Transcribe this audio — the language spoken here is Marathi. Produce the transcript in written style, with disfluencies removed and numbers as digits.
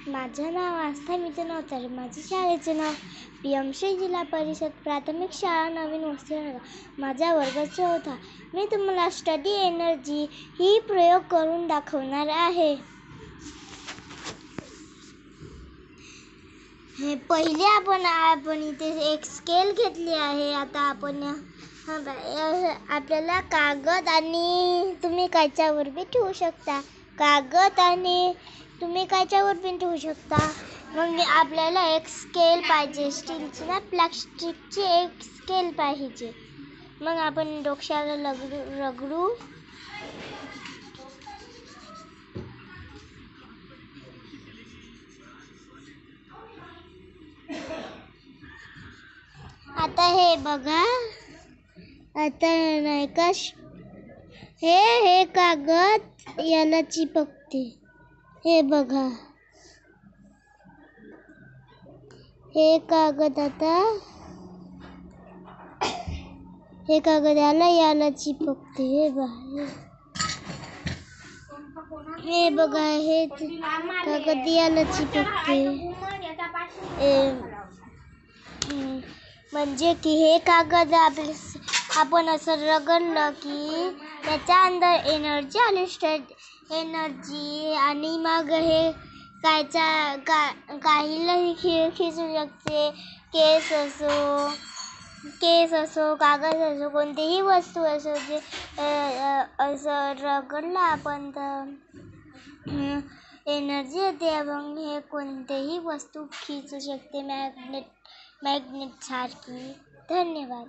माझं नाव आस्था मिथुन अवतारे. माझ्या शाळेचं नाव पी.एम.श्री जिल्हा परिषद प्राथमिक शाळा नवीन वसईनगर. माझा वर्ग 4था. मी तुम्हाला स्टडी एनर्जी ही प्रयोग करून दाखवणार आहे. पहिले आपण इथे एक स्केल घेतली आहे. आता आपण आपल्याला कागद आणि तुम्ही काच्यावर बी ठेवू शकता. कागद आणि तुम्ही काच्यावर पण ठेवू शकता. मग आपल्याला एक स्केल पाहिजे, स्टीलची ना प्लास्टिकची एक स्केल पाहिजे. मग आपण डोक्याला रगडू. आता हे बघा, आता नाही का हे कागद याला चिपकते. हे बघा, हे कागद आता हे कागद याला चिपकते. हे बघा, हे कागद याला चिपकते. म्हणजे की हे कागद आपण असं रगडलं की त्याच्या अंदर एनर्जी आली, एनर्जी, आणि मग हे काहीलाही खिचू शकते. केस असो, कागद असो, कोणतीही वस्तू असो, जे असं रगडलं आपण तर एनर्जी येते. मग हे कोणतीही वस्तू खिचू शकते मॅग्नेट सारखी. धन्यवाद.